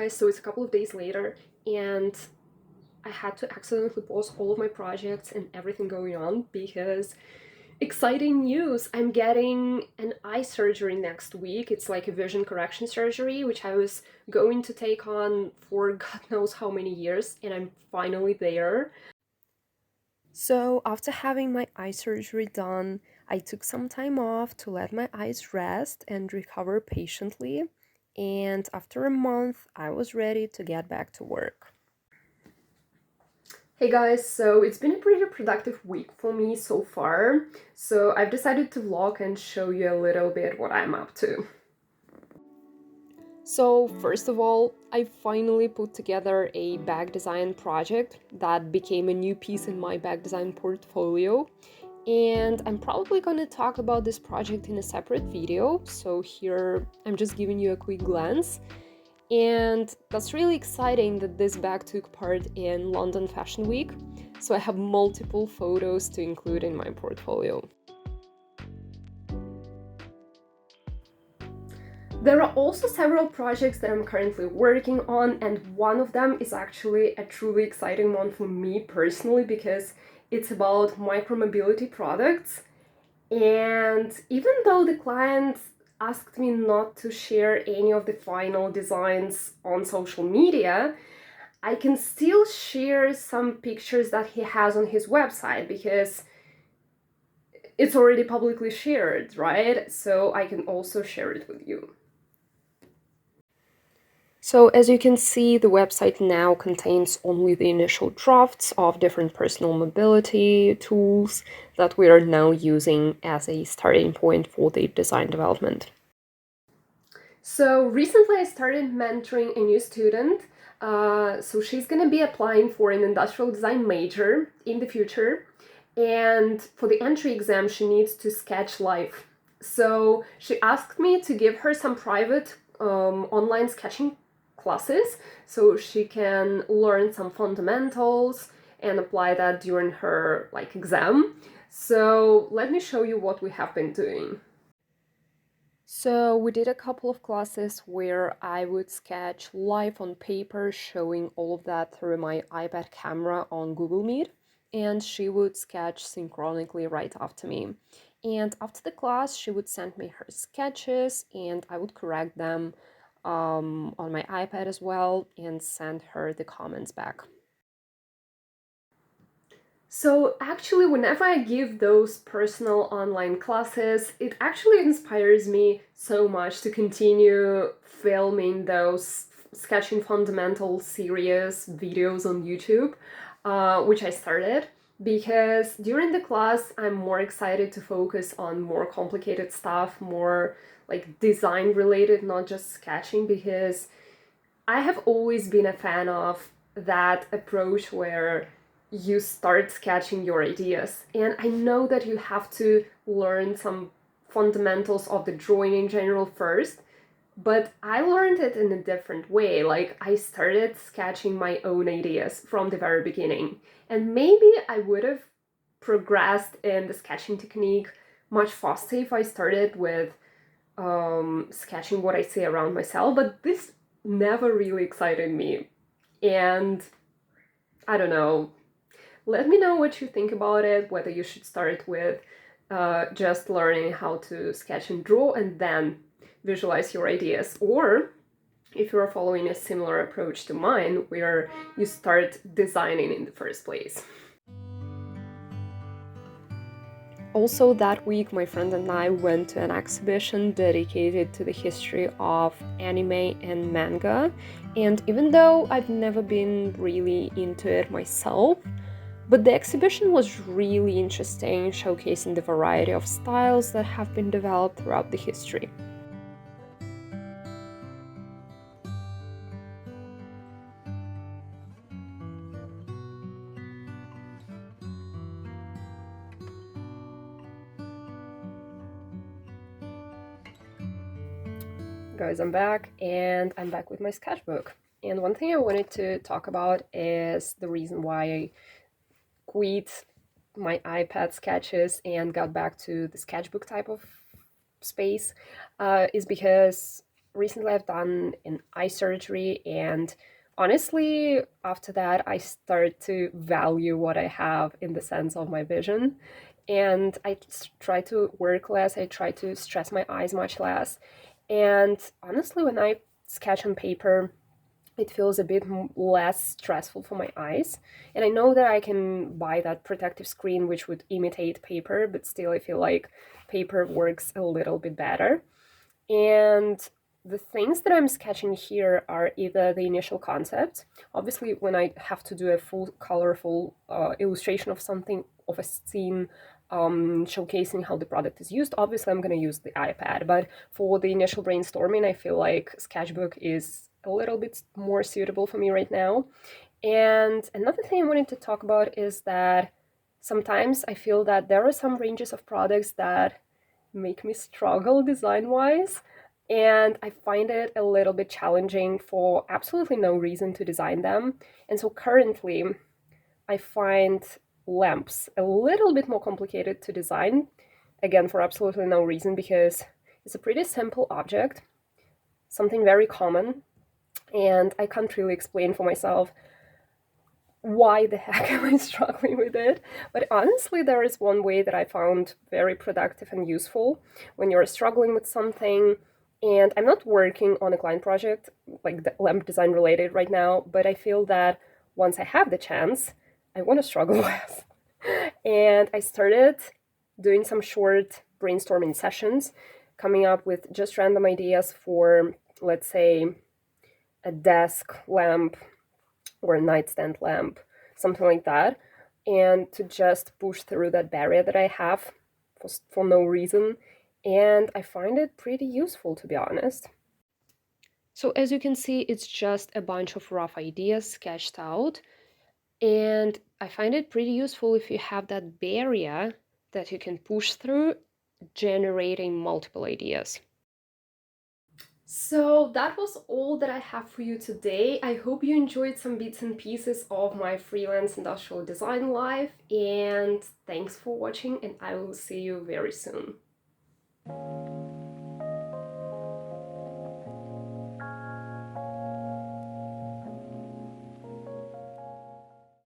guys, so it's a couple of days later, and I had to accidentally pause all of my projects and everything going on because exciting news! I'm getting an eye surgery next week. It's like a vision correction surgery, which I was going to take on for God knows how many years, and I'm finally there. So, after having my eye surgery done, I took some time off to let my eyes rest and recover patiently. And after a month, I was ready to get back to work. Hey guys, so it's been a pretty productive week for me so far. So I've decided to vlog and show you a little bit what I'm up to. So first of all, I finally put together a bag design project that became a new piece in my bag design portfolio. And I'm probably going to talk about this project in a separate video. So here I'm just giving you a quick glance. And that's really exciting that this bag took part in London Fashion Week. So I have multiple photos to include in my portfolio. There are also several projects that I'm currently working on, and one of them is actually a truly exciting one for me personally because it's about micromobility products. And even though the client asked me not to share any of the final designs on social media, I can still share some pictures that he has on his website because it's already publicly shared, right? So I can also share it with you. So as you can see, the website now contains only the initial drafts of different personal mobility tools that we are now using as a starting point for the design development. So recently I started mentoring a new student. So she's going to be applying for an industrial design major in the future. And for the entry exam, she needs to sketch live. So she asked me to give her some private online sketching classes so she can learn some fundamentals and apply that during her exam. So let me show you what we have been doing. So we did a couple of classes where I would sketch live on paper, showing all of that through my iPad camera on Google Meet, and she would sketch synchronically right after me. And after the class, she would send me her sketches, and I would correct them on my iPad as well and send her the comments back. So actually, whenever I give those personal online classes, it actually inspires me so much to continue filming those sketching fundamental series videos on YouTube, which I started because during the class, I'm more excited to focus on more complicated stuff, more like design related, not just sketching, because I have always been a fan of that approach where you start sketching your ideas. And I know that you have to learn some fundamentals of the drawing in general first, but I learned it in a different way. Like, I started sketching my own ideas from the very beginning. And maybe I would have progressed in the sketching technique much faster if I started with sketching what I see around myself, but this never really excited me. And I don't know, let me know what you think about it, whether you should start with just learning how to sketch and draw and then visualize your ideas, or if you're following a similar approach to mine where you start designing in the first place. Also that week, my friend and I went to an exhibition dedicated to the history of anime and manga, and even though I've never been really into it myself, but the exhibition was really interesting, showcasing the variety of styles that have been developed throughout the history. Guys, I'm back, and I'm back with my sketchbook. And one thing I wanted to talk about is the reason why I quit my iPad sketches and got back to the sketchbook type of space is because recently I've done an eye surgery, and honestly, after that, I start to value what I have in the sense of my vision. And I try to work less, I try to stress my eyes much less. And honestly, when I sketch on paper, it feels a bit less stressful for my eyes. And I know that I can buy that protective screen which would imitate paper, but still I feel like paper works a little bit better. And the things that I'm sketching here are either the initial concept. Obviously, when I have to do a full colorful illustration of something, of a scene, showcasing how the product is used, obviously I'm going to use the iPad. But for the initial brainstorming, I feel like Sketchbook is a little bit more suitable for me right now. And another thing I wanted to talk about is that sometimes I feel that there are some ranges of products that make me struggle design wise. And I find it a little bit challenging for absolutely no reason to design them. And so currently, I find lamps a little bit more complicated to design, again, for absolutely no reason, because it's a pretty simple object, something very common, and I can't really explain for myself why the heck am I struggling with it? But honestly, there is one way that I found very productive and useful when you're struggling with something. And I'm not working on a client project, like the lamp design related right now, but I feel that once I have the chance, I want to struggle less. And I started doing some short brainstorming sessions, coming up with just random ideas for, let's say, a desk lamp or a nightstand lamp, something like that, and to just push through that barrier that I have for no reason. And I find it pretty useful, to be honest. So as you can see, it's just a bunch of rough ideas sketched out. And I find it pretty useful if you have that barrier that you can push through, generating multiple ideas. So that was all that I have for you today. I hope you enjoyed some bits and pieces of my freelance industrial design life, and thanks for watching, and I will see you very soon.